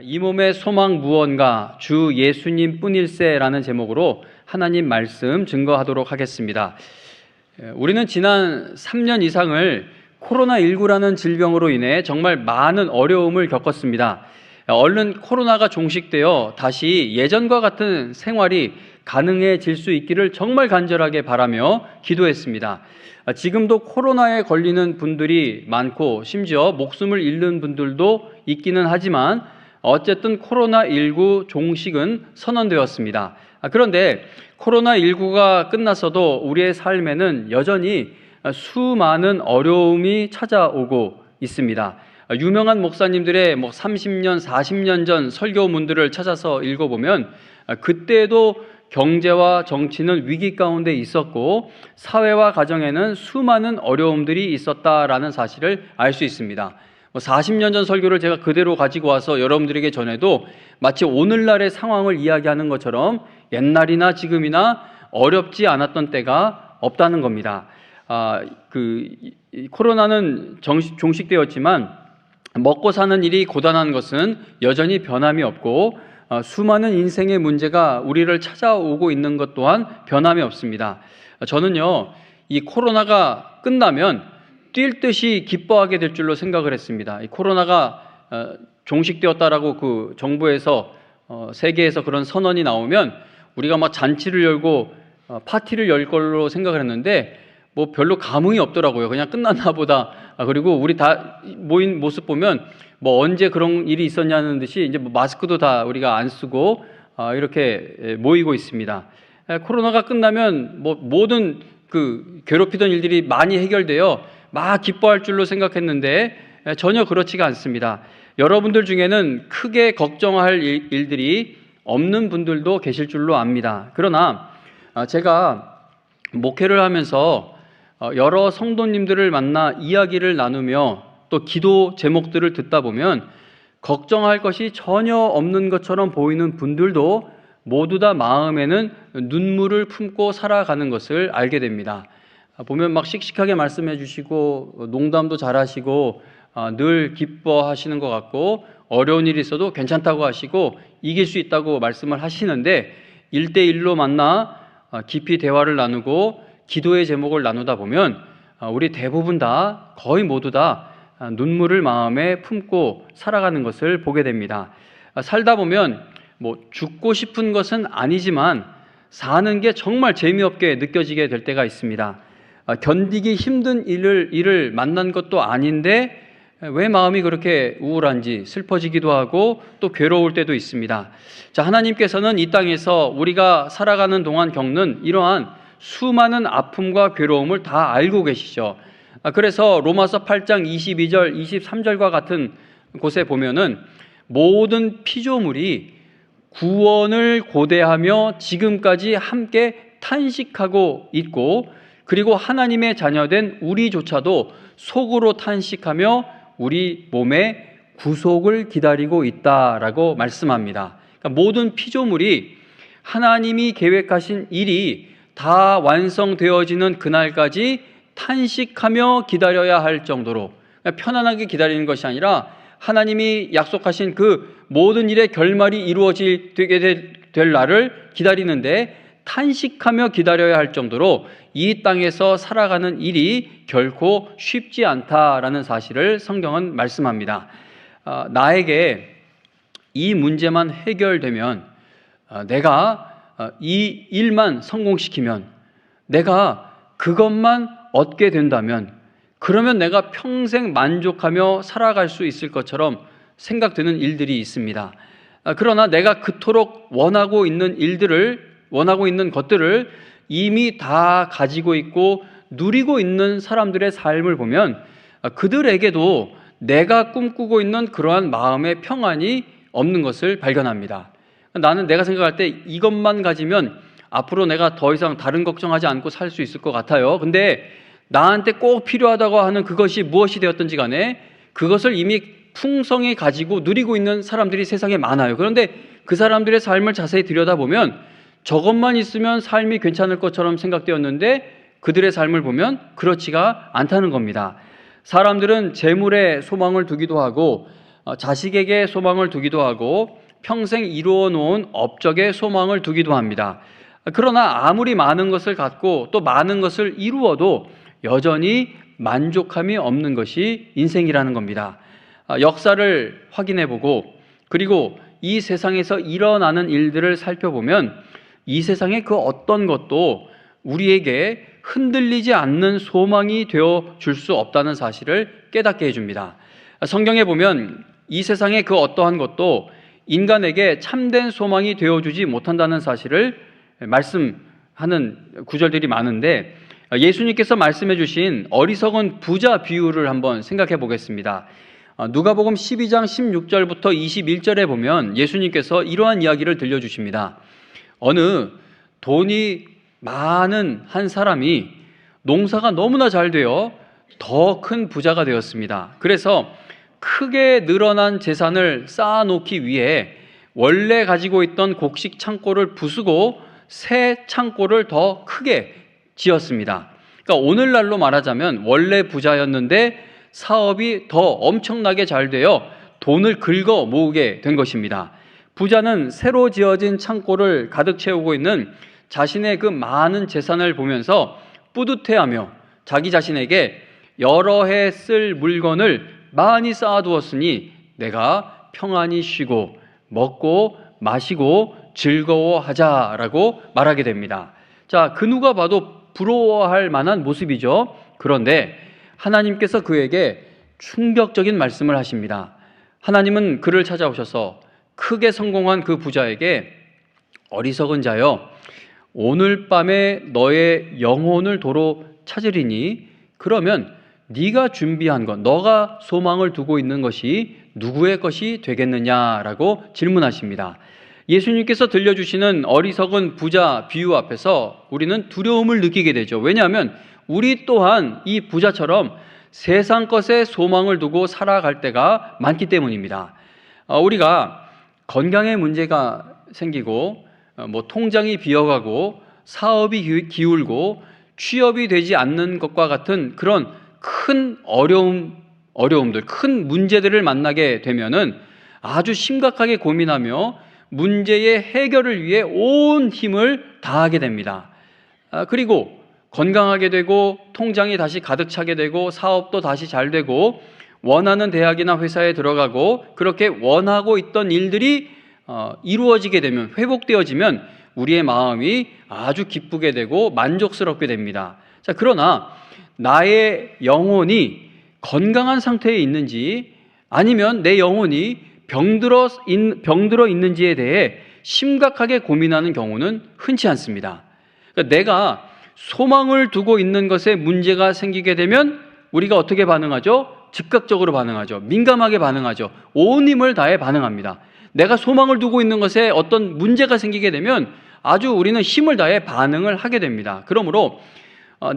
이 몸의 소망 무언가 주 예수님 뿐일세라는 제목으로 하나님 말씀 증거하도록 하겠습니다. 우리는 지난 3년 이상을 코로나19라는 질병으로 인해 정말 많은 어려움을 겪었습니다. 얼른 코로나가 종식되어 다시 예전과 같은 생활이 가능해질 수 있기를 정말 간절하게 바라며 기도했습니다. 지금도 코로나에 걸리는 분들이 많고 심지어 목숨을 잃는 분들도 있기는 하지만 어쨌든 코로나19 종식은 선언되었습니다. 그런데 코로나19가 끝났어도 우리의 삶에는 여전히 수많은 어려움이 찾아오고 있습니다. 유명한 목사님들의 30년, 40년 전 설교문들을 찾아서 읽어보면 그때도 경제와 정치는 위기 가운데 있었고 사회와 가정에는 수많은 어려움들이 있었다라는 사실을 알 수 있습니다. 40년 전 설교를 제가 그대로 가지고 와서 여러분들에게 전해도 마치 오늘날의 상황을 이야기하는 것처럼 옛날이나 지금이나 어렵지 않았던 때가 없다는 겁니다. 코로나는 종식되었지만 먹고 사는 일이 고단한 것은 여전히 변함이 없고 수많은 인생의 문제가 우리를 찾아오고 있는 것 또한 변함이 없습니다. 저는요, 이 코로나가 끝나면 뛸 듯이 기뻐하게 될 줄로 생각을 했습니다. 이 코로나가 종식되었다라고 그 정부에서 세계에서 그런 선언이 나오면 우리가 막 잔치를 열고 파티를 열 걸로 생각을 했는데 별로 감흥이 없더라고요. 그냥 끝났나 보다. 그리고 우리 다 모인 모습 보면 언제 그런 일이 있었냐는 듯이 이제 마스크도 다 우리가 안 쓰고 이렇게 모이고 있습니다. 코로나가 끝나면 모든 괴롭히던 일들이 많이 해결되어 막 기뻐할 줄로 생각했는데 전혀 그렇지가 않습니다. 여러분들 중에는 크게 걱정할 일들이 없는 분들도 계실 줄로 압니다. 그러나 제가 목회를 하면서 여러 성도님들을 만나 이야기를 나누며 또 기도 제목들을 듣다 보면 걱정할 것이 전혀 없는 것처럼 보이는 분들도 모두 다 마음에는 눈물을 품고 살아가는 것을 알게 됩니다. 보면 막 씩씩하게 말씀해 주시고 농담도 잘하시고 늘 기뻐하시는 것 같고 어려운 일이 있어도 괜찮다고 하시고 이길 수 있다고 말씀을 하시는데 1대1로 만나 깊이 대화를 나누고 기도의 제목을 나누다 보면 우리 대부분 다 거의 모두 다 눈물을 마음에 품고 살아가는 것을 보게 됩니다. 살다 보면 죽고 싶은 것은 아니지만 사는 게 정말 재미없게 느껴지게 될 때가 있습니다. 견디기 힘든 일을 만난 것도 아닌데 왜 마음이 그렇게 우울한지 슬퍼지기도 하고 또 괴로울 때도 있습니다. 자, 하나님께서는 이 땅에서 우리가 살아가는 동안 겪는 이러한 수많은 아픔과 괴로움을 다 알고 계시죠. 그래서 로마서 8장 22절, 23절과 같은 곳에 보면은 모든 피조물이 구원을 고대하며 지금까지 함께 탄식하고 있고 그리고 하나님의 자녀된 우리조차도 속으로 탄식하며 우리 몸의 구속을 기다리고 있다라고 말씀합니다. 그러니까 모든 피조물이 하나님이 계획하신 일이 다 완성되어지는 그날까지 탄식하며 기다려야 할 정도로 편안하게 기다리는 것이 아니라 하나님이 약속하신 그 모든 일의 결말이 이루어지게 될 날을 기다리는데 탄식하며 기다려야 할 정도로 이 땅에서 살아가는 일이 결코 쉽지 않다라는 사실을 성경은 말씀합니다. 나에게 이 문제만 해결되면 내가 이 일만 성공시키면 내가 그것만 얻게 된다면 그러면 내가 평생 만족하며 살아갈 수 있을 것처럼 생각되는 일들이 있습니다. 그러나 내가 그토록 원하고 있는 것들을 이미 다 가지고 있고 누리고 있는 사람들의 삶을 보면 그들에게도 내가 꿈꾸고 있는 그러한 마음의 평안이 없는 것을 발견합니다. 내가 생각할 때 이것만 가지면 앞으로 내가 더 이상 다른 걱정하지 않고 살 수 있을 것 같아요. 근데 나한테 꼭 필요하다고 하는 그것이 무엇이 되었든지 간에 그것을 이미 풍성히 가지고 누리고 있는 사람들이 세상에 많아요. 그런데 그 사람들의 삶을 자세히 들여다보면 저것만 있으면 삶이 괜찮을 것처럼 생각되었는데 그들의 삶을 보면 그렇지가 않다는 겁니다. 사람들은 재물에 소망을 두기도 하고 자식에게 소망을 두기도 하고 평생 이루어 놓은 업적에 소망을 두기도 합니다. 그러나 아무리 많은 것을 갖고 또 많은 것을 이루어도 여전히 만족함이 없는 것이 인생이라는 겁니다. 역사를 확인해보고 그리고 이 세상에서 일어나는 일들을 살펴보면 이 세상의 그 어떤 것도 우리에게 흔들리지 않는 소망이 되어 줄 수 없다는 사실을 깨닫게 해줍니다. 성경에 보면 이 세상의 그 어떠한 것도 인간에게 참된 소망이 되어주지 못한다는 사실을 말씀하는 구절들이 많은데, 예수님께서 말씀해 주신 어리석은 부자 비유를 한번 생각해 보겠습니다. 누가복음 12장 16절부터 21절에 보면 예수님께서 이러한 이야기를 들려주십니다. 어느 돈이 많은 한 사람이 농사가 너무나 잘 되어 더 큰 부자가 되었습니다. 그래서 크게 늘어난 재산을 쌓아놓기 위해 원래 가지고 있던 곡식 창고를 부수고 새 창고를 더 크게 지었습니다. 그러니까 오늘날로 말하자면 원래 부자였는데 사업이 더 엄청나게 잘 되어 돈을 긁어 모으게 된 것입니다. 부자는 새로 지어진 창고를 가득 채우고 있는 자신의 그 많은 재산을 보면서 뿌듯해하며 자기 자신에게 여러 해 쓸 물건을 많이 쌓아두었으니 내가 평안히 쉬고 먹고 마시고 즐거워하자라고 말하게 됩니다. 자, 그 누가 봐도 부러워할 만한 모습이죠. 그런데 하나님께서 그에게 충격적인 말씀을 하십니다. 하나님은 그를 찾아오셔서 크게 성공한 그 부자에게 어리석은 자여, 오늘 밤에 너의 영혼을 도로 찾으리니 그러면 네가 준비한 것, 너가 소망을 두고 있는 것이 누구의 것이 되겠느냐라고 질문하십니다. 예수님께서 들려주시는 어리석은 부자 비유 앞에서 우리는 두려움을 느끼게 되죠. 왜냐하면 우리 또한 이 부자처럼 세상 것에 소망을 두고 살아갈 때가 많기 때문입니다. 우리가 건강에 문제가 생기고 통장이 비어가고 사업이 기울고 취업이 되지 않는 것과 같은 그런 큰 어려움들, 큰 문제들을 만나게 되면은 아주 심각하게 고민하며 문제의 해결을 위해 온 힘을 다하게 됩니다. 그리고 건강하게 되고 통장이 다시 가득 차게 되고 사업도 다시 잘 되고 원하는 대학이나 회사에 들어가고 그렇게 원하고 있던 일들이 이루어지게 되면, 회복되어지면 우리의 마음이 아주 기쁘게 되고 만족스럽게 됩니다. 자, 그러나 나의 영혼이 건강한 상태에 있는지 아니면 내 영혼이 병들어 있는지에 대해 심각하게 고민하는 경우는 흔치 않습니다. 그러니까 내가 소망을 두고 있는 것에 문제가 생기게 되면 우리가 어떻게 반응하죠? 즉각적으로 반응하죠. 민감하게 반응하죠. 온 힘을 다해 반응합니다. 내가 소망을 두고 있는 것에 어떤 문제가 생기게 되면 아주 우리는 힘을 다해 반응을 하게 됩니다. 그러므로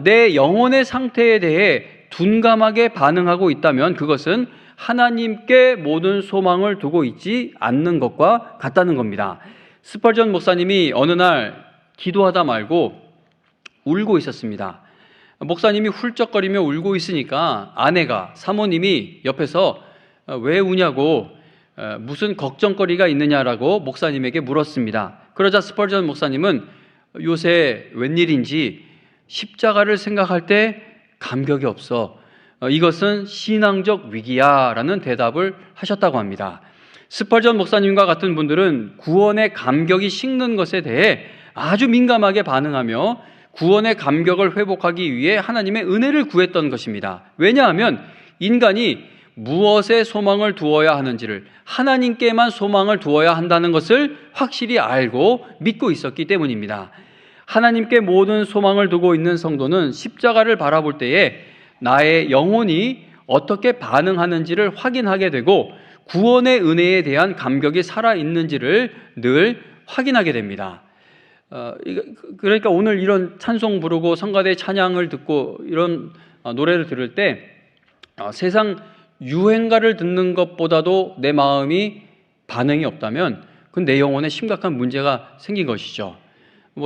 내 영혼의 상태에 대해 둔감하게 반응하고 있다면 그것은 하나님께 모든 소망을 두고 있지 않는 것과 같다는 겁니다. 스펄전 목사님이 어느 날 기도하다 말고 울고 있었습니다. 목사님이 훌쩍거리며 울고 있으니까 아내가, 사모님이 옆에서 왜 우냐고, 무슨 걱정거리가 있느냐라고 목사님에게 물었습니다. 그러자 스펄전 목사님은 요새 웬일인지 십자가를 생각할 때 감격이 없어. 이것은 신앙적 위기야 라는 대답을 하셨다고 합니다. 스펄전 목사님과 같은 분들은 구원의 감격이 식는 것에 대해 아주 민감하게 반응하며 구원의 감격을 회복하기 위해 하나님의 은혜를 구했던 것입니다. 왜냐하면 인간이 무엇에 소망을 두어야 하는지를, 하나님께만 소망을 두어야 한다는 것을 확실히 알고 믿고 있었기 때문입니다. 하나님께 모든 소망을 두고 있는 성도는 십자가를 바라볼 때에 나의 영혼이 어떻게 반응하는지를 확인하게 되고 구원의 은혜에 대한 감격이 살아있는지를 늘 확인하게 됩니다. 그러니까 오늘 이런 찬송 부르고 성가대 찬양을 듣고 이런 노래를 들을 때 세상 유행가를 듣는 것보다도 내 마음이 반응이 없다면 그건 내 영혼에 심각한 문제가 생긴 것이죠.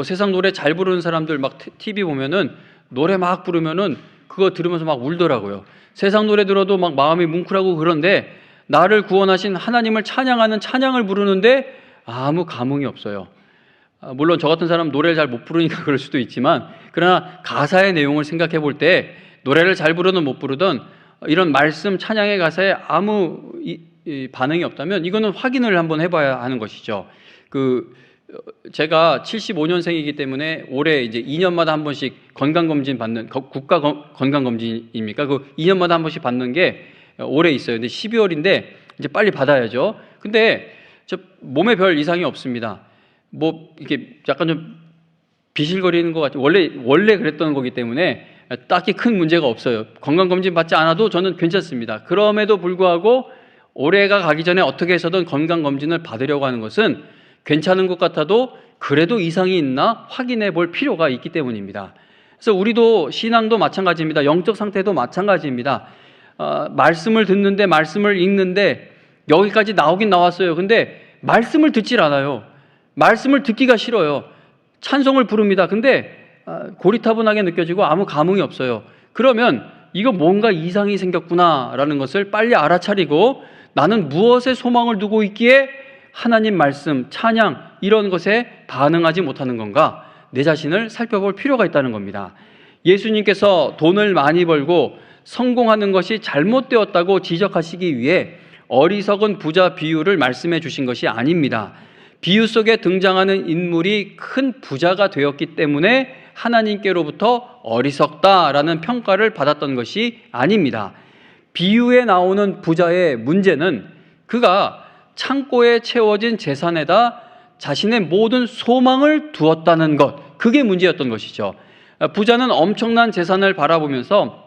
세상 노래 잘 부르는 사람들 막 TV 보면은 노래 막 부르면은 그거 들으면서 막 울더라고요. 세상 노래 들어도 막 마음이 뭉클하고 그런데 나를 구원하신 하나님을 찬양하는 찬양을 부르는데 아무 감흥이 없어요. 물론 저 같은 사람은 노래를 잘 못 부르니까 그럴 수도 있지만, 그러나 가사의 내용을 생각해 볼 때 노래를 잘 부르든 못 부르든 이런 말씀 찬양의 가사에 아무 반응이 없다면 이거는 확인을 한번 해봐야 하는 것이죠. 제가 75년생이기 때문에 올해 이제 2년마다 한 번씩 건강검진 받는, 국가 건강검진입니까? 2년마다 한 번씩 받는 게 올해 있어요. 근데 12월인데 이제 빨리 받아야죠. 근데 저 몸에 별 이상이 없습니다. 이렇게 약간 좀 비실거리는 것 같아요. 원래 그랬던 거기 때문에 딱히 큰 문제가 없어요. 건강검진 받지 않아도 저는 괜찮습니다. 그럼에도 불구하고 올해가 가기 전에 어떻게 해서든 건강검진을 받으려고 하는 것은 괜찮은 것 같아도 그래도 이상이 있나 확인해 볼 필요가 있기 때문입니다. 그래서 우리도 신앙도 마찬가지입니다. 영적 상태도 마찬가지입니다. 말씀을 듣는데, 말씀을 읽는데 여기까지 나오긴 나왔어요. 근데 말씀을 듣질 않아요. 말씀을 듣기가 싫어요. 찬송을 부릅니다. 근데 고리타분하게 느껴지고 아무 감흥이 없어요. 그러면 이거 뭔가 이상이 생겼구나라는 것을 빨리 알아차리고, 나는 무엇에 소망을 두고 있기에 하나님 말씀, 찬양 이런 것에 반응하지 못하는 건가? 내 자신을 살펴볼 필요가 있다는 겁니다. 예수님께서 돈을 많이 벌고 성공하는 것이 잘못되었다고 지적하시기 위해 어리석은 부자 비유를 말씀해 주신 것이 아닙니다. 비유 속에 등장하는 인물이 큰 부자가 되었기 때문에 하나님께로부터 어리석다라는 평가를 받았던 것이 아닙니다. 비유에 나오는 부자의 문제는 그가 창고에 채워진 재산에다 자신의 모든 소망을 두었다는 것, 그게 문제였던 것이죠. 부자는 엄청난 재산을 바라보면서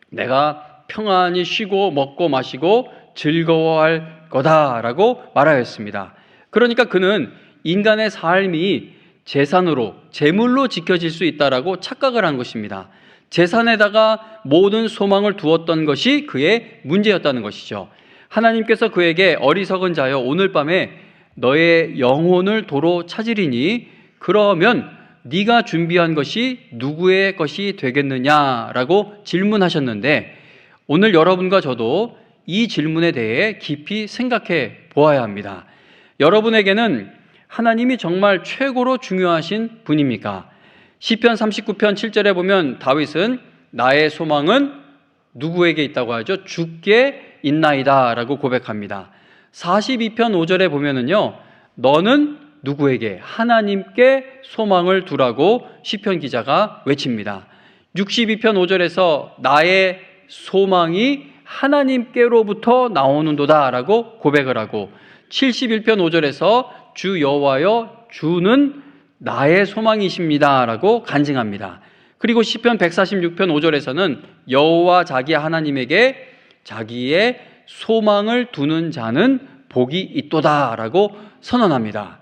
내가 평안히 쉬고 먹고 마시고 즐거워할 거다라고 말하였습니다. 그러니까 그는 인간의 삶이 재산으로, 재물로 지켜질 수 있다라고 착각을 한 것입니다. 재산에다가 모든 소망을 두었던 것이 그의 문제였다는 것이죠. 하나님께서 그에게 어리석은 자여 오늘 밤에 너의 영혼을 도로 찾으리니 그러면 네가 준비한 것이 누구의 것이 되겠느냐라고 질문하셨는데, 오늘 여러분과 저도 이 질문에 대해 깊이 생각해 보아야 합니다. 여러분에게는 하나님이 정말 최고로 중요하신 분입니까? 시편 39편 7절에 보면 다윗은 나의 소망은 누구에게 있다고 하죠? 주께 있나이다 라고 고백합니다. 42편 5절에 보면은요, 너는 누구에게? 하나님께 소망을 두라고 시편 기자가 외칩니다. 62편 5절에서 나의 소망이 하나님께로부터 나오는도다 라고 고백을 하고, 71편 5절에서 주 여호와여 주는 나의 소망이십니다 라고 간증합니다. 그리고 시편 146편 5절에서는 여호와 자기 하나님에게 자기의 소망을 두는 자는 복이 있도다 라고 선언합니다.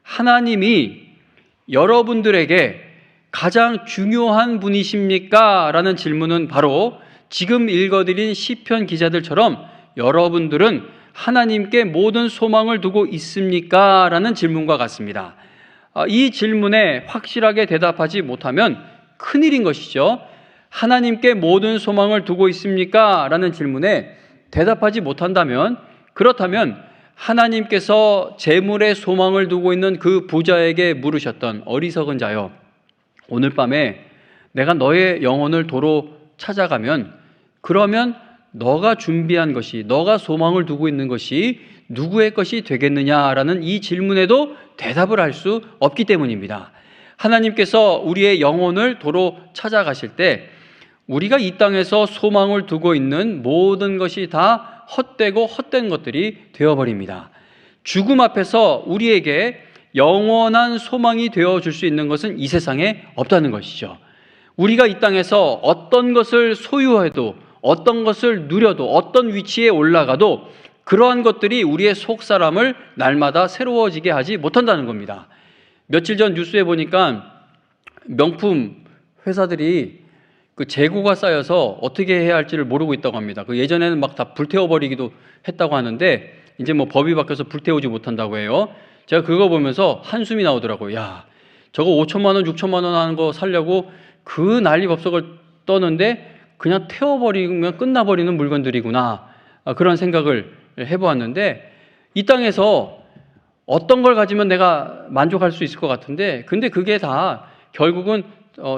하나님이 여러분들에게 가장 중요한 분이십니까? 라는 질문은 바로 지금 읽어드린 시편 기자들처럼 여러분들은 하나님께 모든 소망을 두고 있습니까? 라는 질문과 같습니다. 이 질문에 확실하게 대답하지 못하면 큰일인 것이죠. 하나님께 모든 소망을 두고 있습니까? 라는 질문에 대답하지 못한다면, 그렇다면 하나님께서 재물에 소망을 두고 있는 그 부자에게 물으셨던 어리석은 자여, 오늘 밤에 내가 너의 영혼을 도로 찾아가면 그러면 너가 준비한 것이, 너가 소망을 두고 있는 것이 누구의 것이 되겠느냐라는 이 질문에도 대답을 할 수 없기 때문입니다. 하나님께서 우리의 영혼을 도로 찾아가실 때 우리가 이 땅에서 소망을 두고 있는 모든 것이 다 헛되고 헛된 것들이 되어버립니다. 죽음 앞에서 우리에게 영원한 소망이 되어줄 수 있는 것은 이 세상에 없다는 것이죠. 우리가 이 땅에서 어떤 것을 소유해도, 어떤 것을 누려도, 어떤 위치에 올라가도 그러한 것들이 우리의 속사람을 날마다 새로워지게 하지 못한다는 겁니다. 며칠 전 뉴스에 보니까 명품 회사들이 그 재고가 쌓여서 어떻게 해야 할지를 모르고 있다고 합니다. 예전에는 막 다 불태워버리기도 했다고 하는데 이제 뭐 법이 바뀌어서 불태우지 못한다고 해요. 제가 그거 보면서 한숨이 나오더라고요. 야, 저거 5천만 원, 6천만 원 하는 거 사려고 그 난리법석을 떠는데 그냥 태워버리면 끝나버리는 물건들이구나. 그런 생각을 해보았는데 이 땅에서 어떤 걸 가지면 내가 만족할 수 있을 것 같은데 근데 그게 다 결국은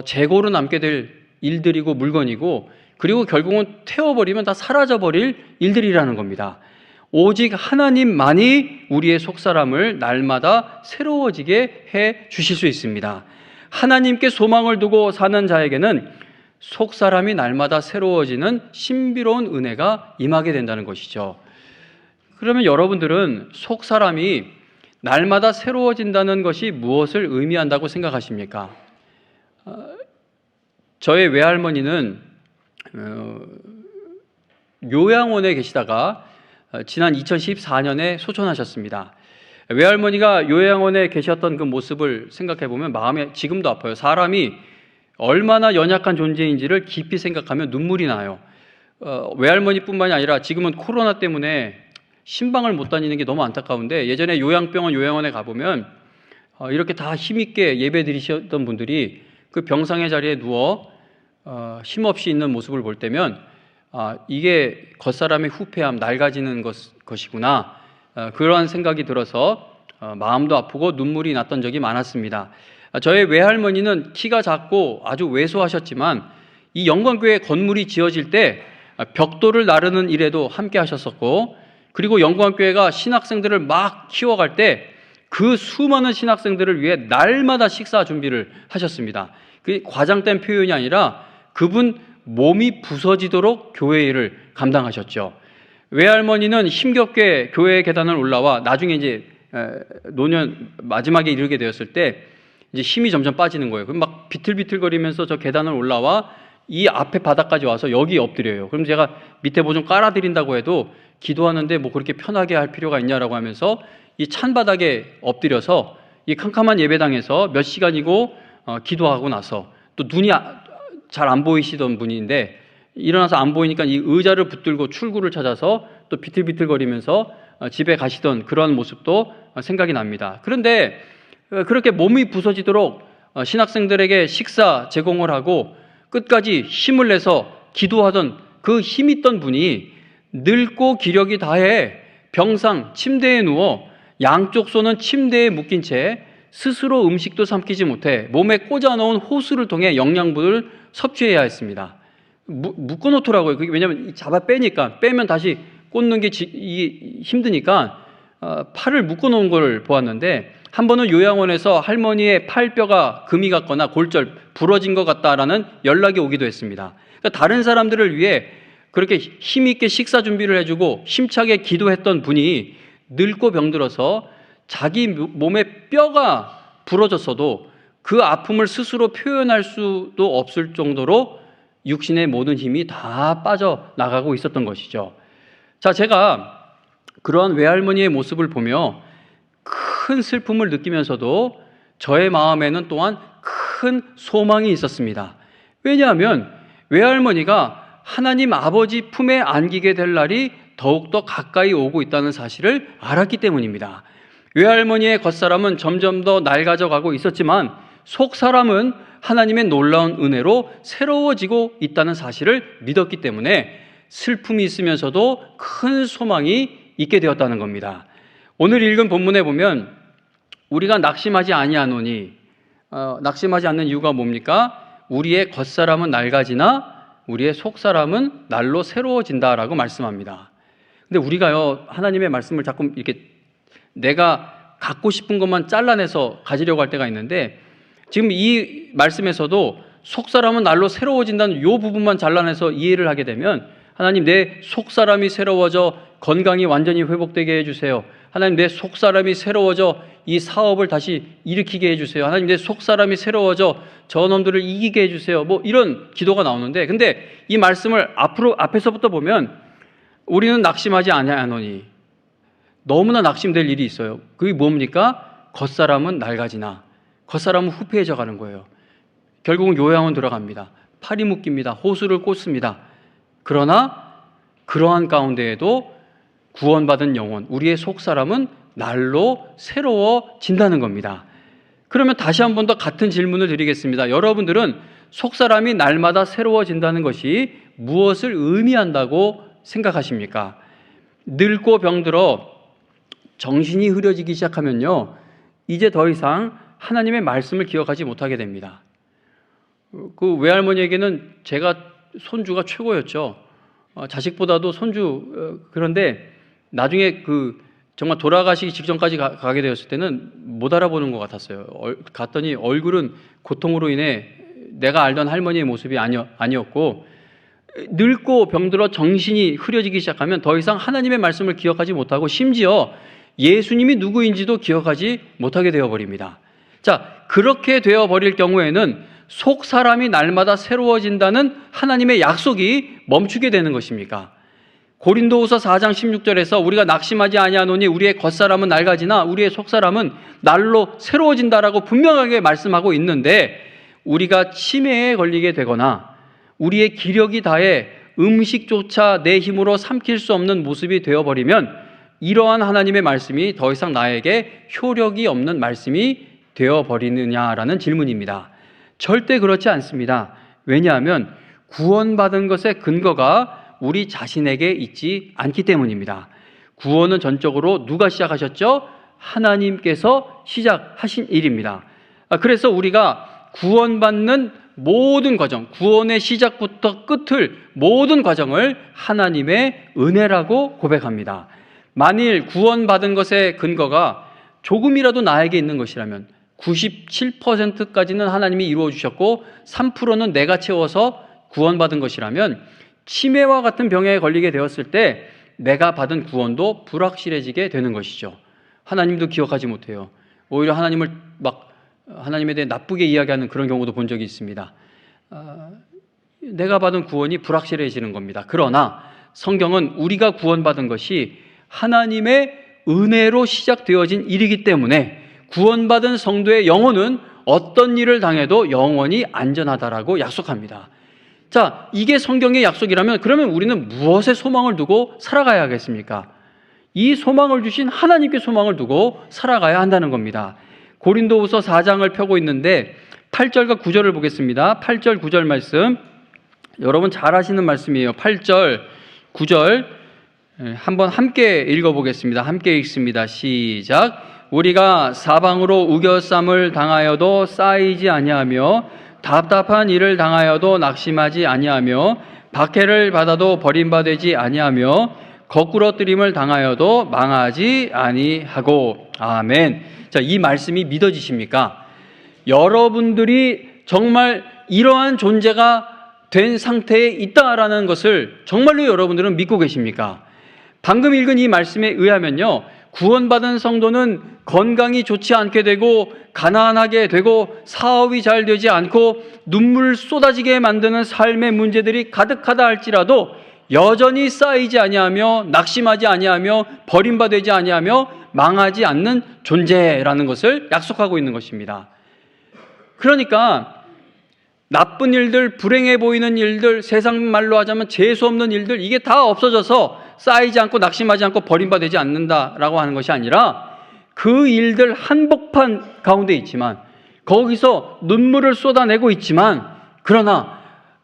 재고로 남게 될 일들이고 물건이고 그리고 결국은 태워버리면 다 사라져버릴 일들이라는 겁니다. 오직 하나님만이 우리의 속사람을 날마다 새로워지게 해 주실 수 있습니다. 하나님께 소망을 두고 사는 자에게는 속사람이 날마다 새로워지는 신비로운 은혜가 임하게 된다는 것이죠. 그러면 여러분들은 속사람이 날마다 새로워진다는 것이 무엇을 의미한다고 생각하십니까? 저의 외할머니는 요양원에 계시다가 지난 2014년에 소천하셨습니다. 외할머니가 요양원에 계셨던 그 모습을 생각해 보면 마음에 지금도 아파요. 사람이 얼마나 연약한 존재인지를 깊이 생각하면 눈물이 나요. 외할머니뿐만이 아니라 지금은 코로나 때문에 신방을 못 다니는 게 너무 안타까운데 예전에 요양병원 요양원에 가보면 이렇게 다 힘있게 예배 드리셨던 분들이 그 병상의 자리에 누워 힘없이 있는 모습을 볼 때면 이게 겉사람의 후패함, 낡아지는 것이구나 그런 생각이 들어서 마음도 아프고 눈물이 났던 적이 많았습니다. 저의 외할머니는 키가 작고 아주 왜소하셨지만 이 영광교회 건물이 지어질 때 벽돌을 나르는 일에도 함께 하셨었고 그리고 영광교회가 신학생들을 막 키워갈 때 그 수많은 신학생들을 위해 날마다 식사 준비를 하셨습니다. 그게 과장된 표현이 아니라 그분 몸이 부서지도록 교회 일을 감당하셨죠. 외할머니는 힘겹게 교회 계단을 올라와 나중에 이제 노년 마지막에 이르게 되었을 때 이제 힘이 점점 빠지는 거예요. 그럼 막 비틀비틀거리면서 저 계단을 올라와 이 앞에 바닥까지 와서 여기 엎드려요. 그럼 제가 밑에 뭐 좀 깔아드린다고 해도 기도하는데 뭐 그렇게 편하게 할 필요가 있냐라고 하면서 이 찬 바닥에 엎드려서 이 캄캄한 예배당에서 몇 시간이고 기도하고 나서 또 눈이 잘 안 보이시던 분인데 일어나서 안 보이니까 이 의자를 붙들고 출구를 찾아서 또 비틀비틀거리면서 집에 가시던 그런 모습도 생각이 납니다. 그런데 그렇게 몸이 부서지도록 신학생들에게 식사 제공을 하고 끝까지 힘을 내서 기도하던 그 힘있던 분이 늙고 기력이 다해 병상 침대에 누워 양쪽 손은 침대에 묶인 채 스스로 음식도 삼키지 못해 몸에 꽂아놓은 호수를 통해 영양분을 섭취해야 했습니다. 묶어놓더라고요. 그게 왜냐하면 빼면 다시 꽂는 게 힘드니까 팔을 묶어놓은 걸 보았는데 한 번은 요양원에서 할머니의 팔뼈가 금이 갔거나 골절 부러진 것 같다라는 연락이 오기도 했습니다. 그러니까 다른 사람들을 위해 그렇게 힘있게 식사 준비를 해주고 힘차게 기도했던 분이 늙고 병들어서 자기 몸의 뼈가 부러졌어도 그 아픔을 스스로 표현할 수도 없을 정도로 육신의 모든 힘이 다 빠져나가고 있었던 것이죠. 자, 제가 그러한 외할머니의 모습을 보며 큰 슬픔을 느끼면서도 저의 마음에는 또한 큰 소망이 있었습니다. 왜냐하면 외할머니가 하나님 아버지 품에 안기게 될 날이 더욱더 가까이 오고 있다는 사실을 알았기 때문입니다. 외할머니의 겉사람은 점점 더 낡아져 가고 있었지만 속사람은 하나님의 놀라운 은혜로 새로워지고 있다는 사실을 믿었기 때문에 슬픔이 있으면서도 큰 소망이 있게 되었다는 겁니다. 오늘 읽은 본문에 보면 우리가 낙심하지 아니하노니 낙심하지 않는 이유가 뭡니까? 우리의 겉사람은 낡아지나 우리의 속사람은 날로 새로워진다라고 말씀합니다. 근데 우리가요 하나님의 말씀을 자꾸 이렇게 내가 갖고 싶은 것만 잘라내서 가지려고 할 때가 있는데 지금 이 말씀에서도 속사람은 날로 새로워진다는 이 부분만 잘라내서 이해를 하게 되면 하나님 내 속사람이 새로워져 건강이 완전히 회복되게 해주세요. 하나님 내 속사람이 새로워져 이 사업을 다시 일으키게 해주세요. 하나님 내 속사람이 새로워져 저놈들을 이기게 해주세요. 뭐 이런 기도가 나오는데 근데 이 말씀을 앞에서부터 보면 우리는 낙심하지 아니하노니 너무나 낙심될 일이 있어요. 그게 뭡니까? 겉사람은 낡아지나 겉사람은 후패해져 가는 거예요. 결국은 요양원 들어갑니다. 팔이 묶입니다. 호수를 꽂습니다. 그러나 그러한 가운데에도 구원받은 영혼, 우리의 속사람은 날로 새로워진다는 겁니다. 그러면 다시 한 번 더 같은 질문을 드리겠습니다. 여러분들은 속사람이 날마다 새로워진다는 것이 무엇을 의미한다고 생각하십니까? 늙고 병들어 정신이 흐려지기 시작하면요, 이제 더 이상 하나님의 말씀을 기억하지 못하게 됩니다. 그 외할머니에게는 제가 손주가 최고였죠. 자식보다도 손주. 그런데 나중에 정말 돌아가시기 직전까지 가게 되었을 때는 못 알아보는 것 같았어요. 갔더니 얼굴은 고통으로 인해 내가 알던 할머니의 모습이 아니었고, 늙고 병들어 정신이 흐려지기 시작하면 더 이상 하나님의 말씀을 기억하지 못하고 심지어 예수님이 누구인지도 기억하지 못하게 되어버립니다. 자, 그렇게 되어버릴 경우에는 속 사람이 날마다 새로워진다는 하나님의 약속이 멈추게 되는 것입니까? 고린도후서 4장 16절에서 우리가 낙심하지 아니하노니 우리의 겉사람은 낡아지나 우리의 속사람은 날로 새로워진다라고 분명하게 말씀하고 있는데, 우리가 치매에 걸리게 되거나 우리의 기력이 다해 음식조차 내 힘으로 삼킬 수 없는 모습이 되어버리면 이러한 하나님의 말씀이 더 이상 나에게 효력이 없는 말씀이 되어버리느냐라는 질문입니다. 절대 그렇지 않습니다. 왜냐하면 구원받은 것의 근거가 우리 자신에게 있지 않기 때문입니다. 구원은 전적으로 누가 시작하셨죠? 하나님께서 시작하신 일입니다. 그래서 우리가 구원받는 모든 과정, 구원의 시작부터 끝을 모든 과정을 하나님의 은혜라고 고백합니다. 만일 구원받은 것의 근거가 조금이라도 나에게 있는 것이라면 97%까지는 하나님이 이루어 주셨고 3%는 내가 채워서 구원받은 것이라면 치매와 같은 병에 걸리게 되었을 때 내가 받은 구원도 불확실해지게 되는 것이죠. 하나님도 기억하지 못해요. 오히려 하나님에 대해 나쁘게 이야기하는 그런 경우도 본 적이 있습니다. 내가 받은 구원이 불확실해지는 겁니다. 그러나 성경은 우리가 구원받은 것이 하나님의 은혜로 시작되어진 일이기 때문에 구원받은 성도의 영혼은 어떤 일을 당해도 영원히 안전하다라고 약속합니다. 자, 이게 성경의 약속이라면 그러면 우리는 무엇에 소망을 두고 살아가야 하겠습니까? 이 소망을 주신 하나님께 소망을 두고 살아가야 한다는 겁니다. 고린도후서 4장을 펴고 있는데 8절과 9절을 보겠습니다. 8절, 9절 말씀. 여러분 잘 아시는 말씀이에요. 8절, 9절 한번 함께 읽어보겠습니다. 함께 읽습니다. 시작. 우리가 사방으로 우겨쌈을 당하여도 쌓이지 아니하며 답답한 일을 당하여도 낙심하지 아니하며 박해를 받아도 버림받지 아니하며 거꾸러뜨림을 당하여도 망하지 아니하고. 아멘. 자, 이 말씀이 믿어지십니까? 여러분들이 정말 이러한 존재가 된 상태에 있다라는 것을 정말로 여러분들은 믿고 계십니까? 방금 읽은 이 말씀에 의하면요, 구원받은 성도는 건강이 좋지 않게 되고 가난하게 되고 사업이 잘 되지 않고 눈물 쏟아지게 만드는 삶의 문제들이 가득하다 할지라도 여전히 쌓이지 아니하며 낙심하지 아니하며 버림받지 아니하며 망하지 않는 존재라는 것을 약속하고 있는 것입니다. 그러니까 나쁜 일들, 불행해 보이는 일들, 세상 말로 하자면 재수 없는 일들, 이게 다 없어져서 쌓이지 않고 낙심하지 않고 버림받지 않는다라고 하는 것이 아니라 그 일들 한복판 가운데 있지만 거기서 눈물을 쏟아내고 있지만 그러나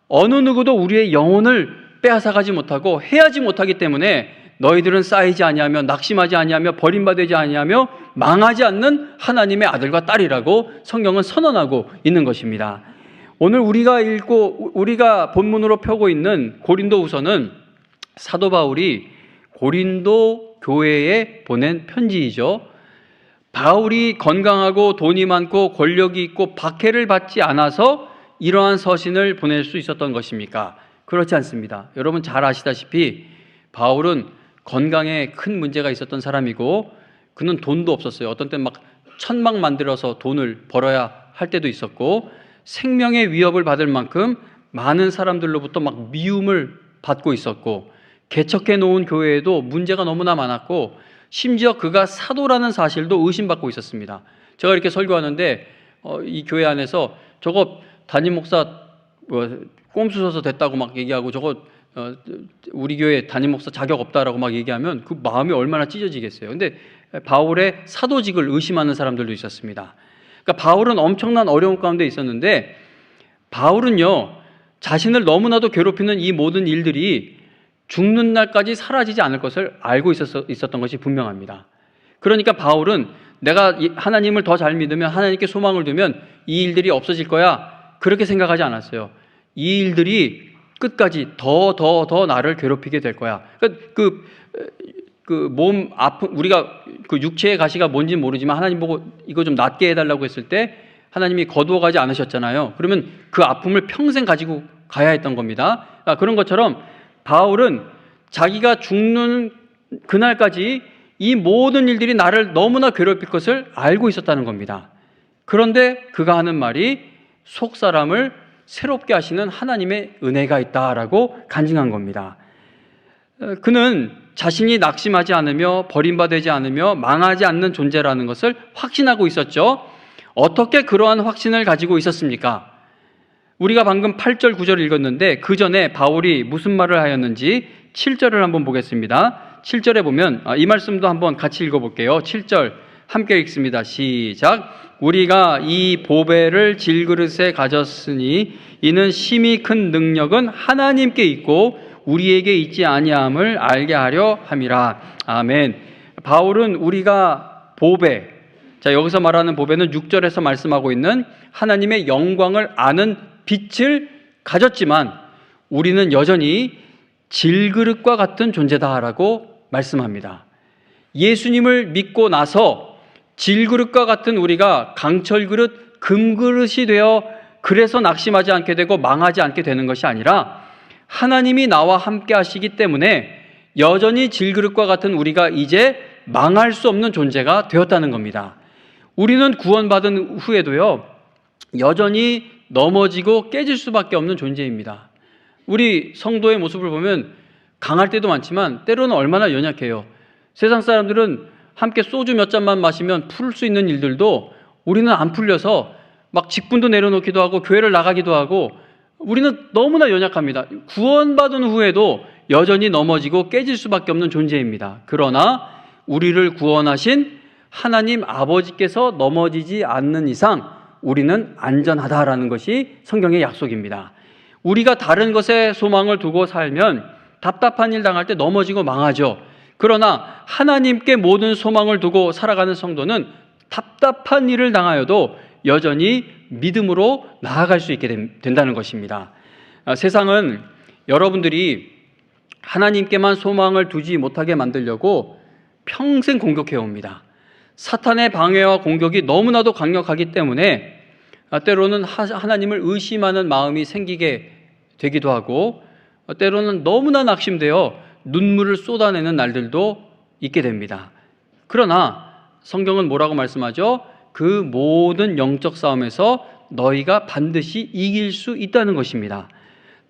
어느 누구도 우리의 영혼을 빼앗아가지 못하고 해하지 못하기 때문에 너희들은 쌓이지 아니하며 낙심하지 아니하며 버림받지 아니하며 망하지 않는 하나님의 아들과 딸이라고 성경은 선언하고 있는 것입니다. 오늘 우리가 읽고 우리가 본문으로 펴고 있는 고린도후서는 사도 바울이 고린도 교회에 보낸 편지이죠. 바울이 건강하고 돈이 많고 권력이 있고 박해를 받지 않아서 이러한 서신을 보낼 수 있었던 것입니까? 그렇지 않습니다. 여러분 잘 아시다시피 바울은 건강에 큰 문제가 있었던 사람이고 그는 돈도 없었어요. 어떤 때는 막 천막 만들어서 돈을 벌어야 할 때도 있었고 생명의 위협을 받을 만큼 많은 사람들로부터 막 미움을 받고 있었고 개척해 놓은 교회에도 문제가 너무나 많았고 심지어 그가 사도라는 사실도 의심받고 있었습니다. 제가 이렇게 설교하는데 이 교회 안에서 저거 담임 목사 꼼수 써서 됐다고 막 얘기하고 저거 우리 교회 담임 목사 자격 없다라고 막 얘기하면 그 마음이 얼마나 찢어지겠어요. 근데 바울의 사도직을 의심하는 사람들도 있었습니다. 그러니까 바울은 엄청난 어려움 가운데 있었는데 바울은요 자신을 너무나도 괴롭히는 이 모든 일들이 죽는 날까지 사라지지 않을 것을 알고 있었던 것이 분명합니다. 그러니까 바울은 내가 하나님을 더 잘 믿으면, 하나님께 소망을 두면 이 일들이 없어질 거야, 그렇게 생각하지 않았어요. 이 일들이 끝까지 더 나를 괴롭히게 될 거야. 몸 아픈, 우리가 그 육체의 가시가 뭔지는 모르지만 하나님 보고 이거 좀 낫게 해달라고 했을 때 하나님이 거두어 가지 않으셨잖아요. 그러면 그 아픔을 평생 가지고 가야 했던 겁니다. 그런 것처럼 바울은 자기가 죽는 그날까지 이 모든 일들이 나를 너무나 괴롭힐 것을 알고 있었다는 겁니다. 그런데 그가 하는 말이 속 사람을 새롭게 하시는 하나님의 은혜가 있다라고 간증한 겁니다. 그는 자신이 낙심하지 않으며 버림받지 않으며 망하지 않는 존재라는 것을 확신하고 있었죠. 어떻게 그러한 확신을 가지고 있었습니까? 우리가 방금 8절 9절 읽었는데 그 전에 바울이 무슨 말을 하였는지 7절을 한번 보겠습니다. 7절에 보면 이 말씀도 한번 같이 읽어볼게요. 7절 함께 읽습니다. 시작. 우리가 이 보배를 질그릇에 가졌으니 이는 심히 큰 능력은 하나님께 있고 우리에게 있지 아니함을 알게 하려 함이라. 아멘. 바울은 우리가 보배, 자 여기서 말하는 보배는 6절에서 말씀하고 있는 하나님의 영광을 아는 빛을 가졌지만 우리는 여전히 질그릇과 같은 존재다라고 말씀합니다. 예수님을 믿고 나서 질그릇과 같은 우리가 강철그릇, 금그릇이 되어 그래서 낙심하지 않게 되고 망하지 않게 되는 것이 아니라 하나님이 나와 함께 하시기 때문에 여전히 질그릇과 같은 우리가 이제 망할 수 없는 존재가 되었다는 겁니다. 우리는 구원받은 후에도요, 여전히 넘어지고 깨질 수밖에 없는 존재입니다. 우리 성도의 모습을 보면 강할 때도 많지만 때로는 얼마나 연약해요. 세상 사람들은 함께 소주 몇 잔만 마시면 풀 수 있는 일들도 우리는 안 풀려서 막 직분도 내려놓기도 하고 교회를 나가기도 하고 우리는 너무나 연약합니다. 구원받은 후에도 여전히 넘어지고 깨질 수밖에 없는 존재입니다. 그러나 우리를 구원하신 하나님 아버지께서 넘어지지 않는 이상 우리는 안전하다라는 것이 성경의 약속입니다. 우리가 다른 것에 소망을 두고 살면 답답한 일 당할 때 넘어지고 망하죠. 그러나 하나님께 모든 소망을 두고 살아가는 성도는 답답한 일을 당하여도 여전히 믿음으로 나아갈 수 있게 된다는 것입니다. 세상은 여러분들이 하나님께만 소망을 두지 못하게 만들려고 평생 공격해 옵니다. 사탄의 방해와 공격이 너무나도 강력하기 때문에 때로는 하나님을 의심하는 마음이 생기게 되기도 하고 때로는 너무나 낙심되어 눈물을 쏟아내는 날들도 있게 됩니다. 그러나 성경은 뭐라고 말씀하죠? 그 모든 영적 싸움에서 너희가 반드시 이길 수 있다는 것입니다.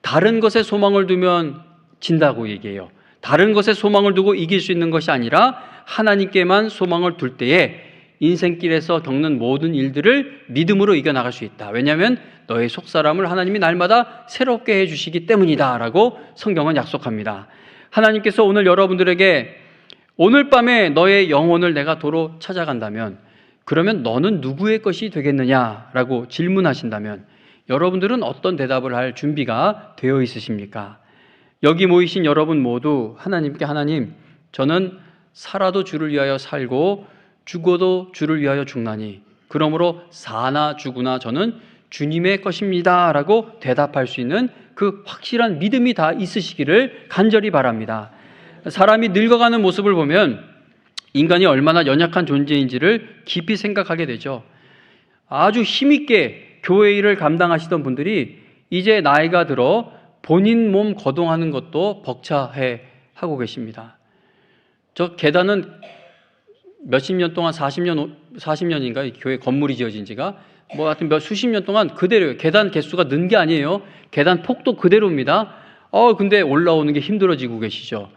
다른 것에 소망을 두면 진다고 얘기해요. 다른 것에 소망을 두고 이길 수 있는 것이 아니라 하나님께만 소망을 둘 때에 인생길에서 겪는 모든 일들을 믿음으로 이겨나갈 수 있다. 왜냐하면 너의 속사람을 하나님이 날마다 새롭게 해주시기 때문이다 라고 성경은 약속합니다. 하나님께서 오늘 여러분들에게 오늘 밤에 너의 영혼을 내가 도로 찾아간다면 그러면 너는 누구의 것이 되겠느냐라고 질문하신다면 여러분들은 어떤 대답을 할 준비가 되어 있으십니까? 여기 모이신 여러분 모두 하나님께 하나님, 저는 살아도 주를 위하여 살고 죽어도 주를 위하여 죽나니 그러므로 사나 죽으나 저는 주님의 것입니다 라고 대답할 수 있는 그 확실한 믿음이 다 있으시기를 간절히 바랍니다. 사람이 늙어가는 모습을 보면 인간이 얼마나 연약한 존재인지를 깊이 생각하게 되죠. 아주 힘있게 교회 일을 감당하시던 분들이 이제 나이가 들어 본인 몸 거동하는 것도 벅차해 하고 계십니다. 저 계단은 몇십 년 동안 40년인가 교회 건물이 지어진 지가 하여튼 수십 년 동안 그대로예요. 계단 개수가 는 게 아니에요. 계단 폭도 그대로입니다. 근데 올라오는 게 힘들어지고 계시죠.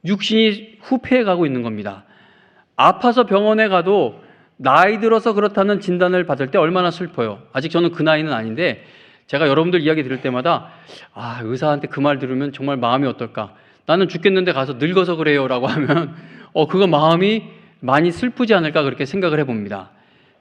육신이 후퇴해 가고 있는 겁니다. 아파서 병원에 가도 나이 들어서 그렇다는 진단을 받을 때 얼마나 슬퍼요. 아직 저는 그 나이는 아닌데 제가 여러분들 이야기 들을 때마다 의사한테 그 말 들으면 정말 마음이 어떨까. 나는 죽겠는데 가서 늙어서 그래요 라고 하면 그거 마음이 많이 슬프지 않을까 그렇게 생각을 해봅니다.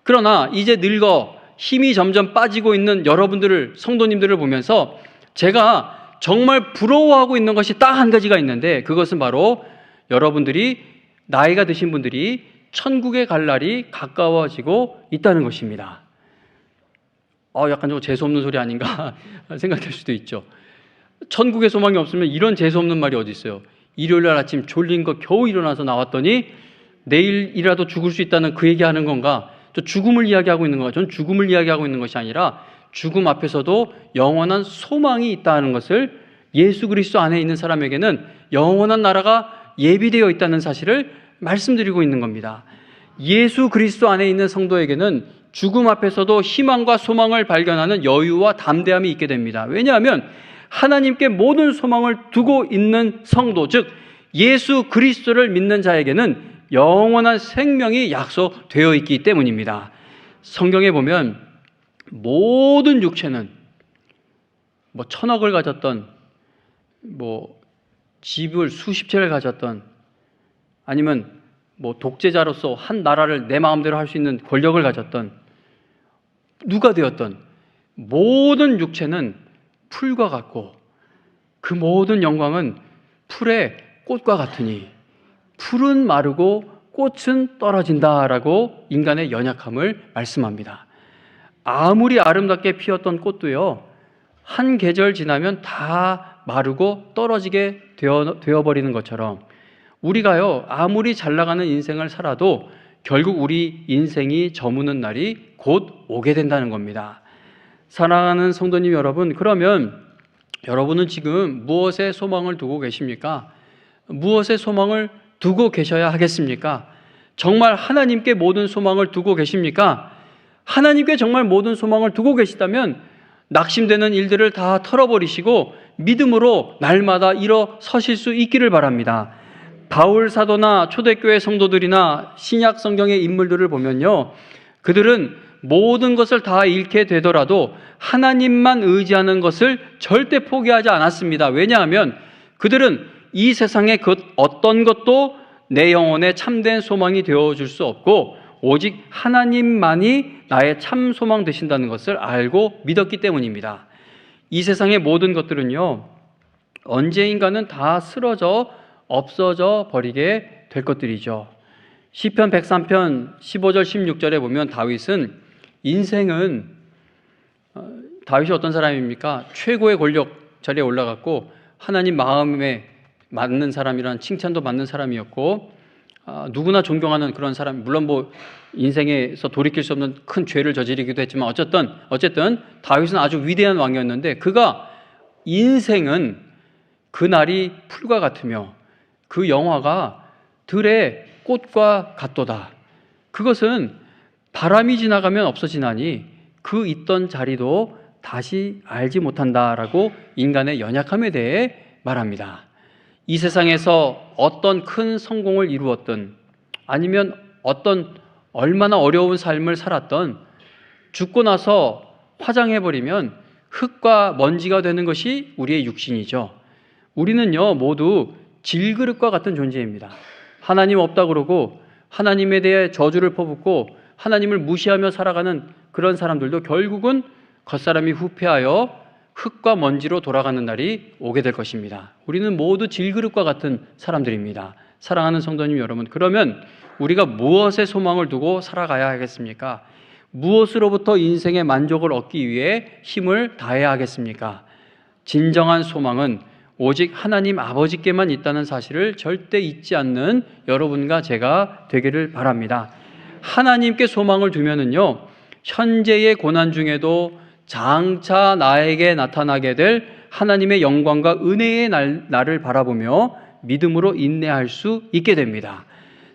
그러나 이제 늙어 힘이 점점 빠지고 있는 여러분들을, 성도님들을 보면서 제가 정말 부러워하고 있는 것이 딱 한 가지가 있는데, 그것은 바로 여러분들이, 나이가 드신 분들이 천국에 갈 날이 가까워지고 있다는 것입니다. 약간 좀 재수없는 소리 아닌가 생각될 수도 있죠. 천국의 소망이 없으면 이런 재수없는 말이 어디 있어요. 일요일 날 아침 졸린 거 겨우 일어나서 나왔더니 내일이라도 죽을 수 있다는 그 얘기하는 건가? 저 죽음을 이야기하고 있는 건가? 전 죽음을 이야기하고 있는 것이 아니라 죽음 앞에서도 영원한 소망이 있다는 것을, 예수 그리스도 안에 있는 사람에게는 영원한 나라가 예비되어 있다는 사실을 말씀드리고 있는 겁니다. 예수 그리스도 안에 있는 성도에게는 죽음 앞에서도 희망과 소망을 발견하는 여유와 담대함이 있게 됩니다. 왜냐하면 하나님께 모든 소망을 두고 있는 성도, 즉 예수 그리스도를 믿는 자에게는 영원한 생명이 약속되어 있기 때문입니다. 성경에 보면 모든 육체는 뭐 1000억을 가졌던, 뭐 집을 수십 채를 가졌던, 아니면 뭐 독재자로서 한 나라를 내 마음대로 할 수 있는 권력을 가졌던, 누가 되었던, 모든 육체는 풀과 같고 그 모든 영광은 풀의 꽃과 같으니 풀은 마르고 꽃은 떨어진다라고 인간의 연약함을 말씀합니다. 아무리 아름답게 피었던 꽃도요, 한 계절 지나면 다 마르고 떨어지게 되어버리는 것처럼 우리가요, 아무리 잘 나가는 인생을 살아도 결국 우리 인생이 저무는 날이 곧 오게 된다는 겁니다. 사랑하는 성도님 여러분, 그러면 여러분은 지금 무엇에 소망을 두고 계십니까? 무엇에 소망을 두고 계셔야 하겠습니까? 정말 하나님께 모든 소망을 두고 계십니까? 하나님께 정말 모든 소망을 두고 계시다면 낙심되는 일들을 다 털어버리시고 믿음으로 날마다 일어서실 수 있기를 바랍니다. 바울 사도나 초대교회 성도들이나 신약 성경의 인물들을 보면요, 그들은 모든 것을 다 잃게 되더라도 하나님만 의지하는 것을 절대 포기하지 않았습니다. 왜냐하면 그들은 이 세상의 그 어떤 것도 내 영혼의 참된 소망이 되어줄 수 없고 오직 하나님만이 나의 참 소망 되신다는 것을 알고 믿었기 때문입니다. 이 세상의 모든 것들은요, 언제인가는 다 쓰러져 없어져 버리게 될 것들이죠. 시편 103편 15절 16절에 보면 다윗은 인생은, 다윗이 어떤 사람입니까? 최고의 권력 자리에 올라갔고 하나님 마음에 맞는 사람이란 칭찬도 받는 사람이었고, 누구나 존경하는 그런 사람, 물론 뭐 인생에서 돌이킬 수 없는 큰 죄를 저지르기도 했지만 어쨌든 다윗은 아주 위대한 왕이었는데, 그가 인생은 그날이 풀과 같으며 그 영화가 들의 꽃과 같도다. 그것은 바람이 지나가면 없어지나니 그 있던 자리도 다시 알지 못한다라고 인간의 연약함에 대해 말합니다. 이 세상에서 어떤 큰 성공을 이루었든 아니면 어떤 얼마나 어려운 삶을 살았던, 죽고 나서 화장해버리면 흙과 먼지가 되는 것이 우리의 육신이죠. 우리는요, 모두 질그릇과 같은 존재입니다. 하나님 없다 그러고 하나님에 대해 저주를 퍼붓고 하나님을 무시하며 살아가는 그런 사람들도 결국은 겉사람이 후패하여 흙과 먼지로 돌아가는 날이 오게 될 것입니다. 우리는 모두 질그릇과 같은 사람들입니다. 사랑하는 성도님 여러분, 그러면 우리가 무엇에 소망을 두고 살아가야 하겠습니까? 무엇으로부터 인생의 만족을 얻기 위해 힘을 다해야 하겠습니까? 진정한 소망은 오직 하나님 아버지께만 있다는 사실을 절대 잊지 않는 여러분과 제가 되기를 바랍니다. 하나님께 소망을 두면은요, 현재의 고난 중에도 장차 나에게 나타나게 될 하나님의 영광과 은혜의 날을 바라보며 믿음으로 인내할 수 있게 됩니다.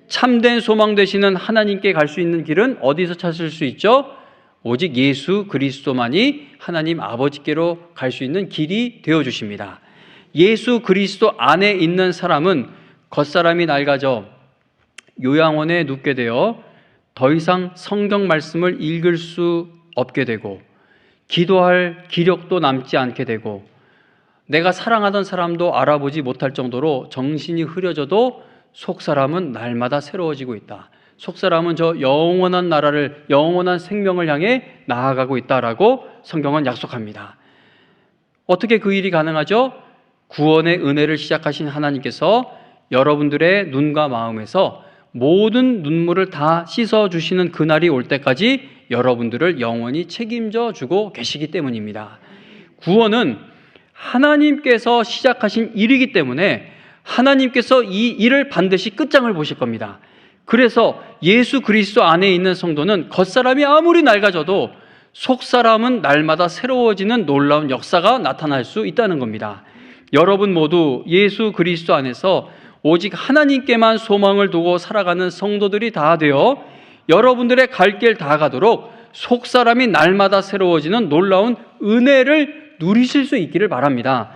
참된 소망 되시는 하나님께 갈 수 있는 길은 어디서 찾을 수 있죠? 오직 예수 그리스도만이 하나님 아버지께로 갈 수 있는 길이 되어주십니다. 예수 그리스도 안에 있는 사람은 겉사람이 낡아져 요양원에 눕게 되어 더 이상 성경 말씀을 읽을 수 없게 되고 기도할 기력도 남지 않게 되고 내가 사랑하던 사람도 알아보지 못할 정도로 정신이 흐려져도 속사람은 날마다 새로워지고 있다. 속사람은 저 영원한 나라를, 영원한 생명을 향해 나아가고 있다라고 성경은 약속합니다. 어떻게 그 일이 가능하죠? 구원의 은혜를 시작하신 하나님께서 여러분들의 눈과 마음에서 모든 눈물을 다 씻어주시는 그날이 올 때까지 여러분들을 영원히 책임져 주고 계시기 때문입니다. 구원은 하나님께서 시작하신 일이기 때문에 하나님께서 이 일을 반드시 끝장을 보실 겁니다. 그래서 예수 그리스도 안에 있는 성도는 겉사람이 아무리 낡아져도 속사람은 날마다 새로워지는 놀라운 역사가 나타날 수 있다는 겁니다. 여러분 모두 예수 그리스도 안에서 오직 하나님께만 소망을 두고 살아가는 성도들이 다 되어 여러분들의 갈 길 다 가도록 속사람이 날마다 새로워지는 놀라운 은혜를 누리실 수 있기를 바랍니다.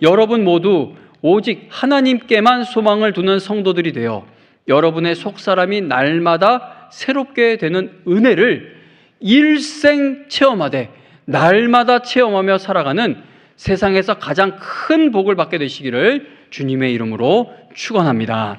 여러분 모두 오직 하나님께만 소망을 두는 성도들이 되어 여러분의 속사람이 날마다 새롭게 되는 은혜를 일생 체험하되 날마다 체험하며 살아가는 세상에서 가장 큰 복을 받게 되시기를 주님의 이름으로 축원합니다.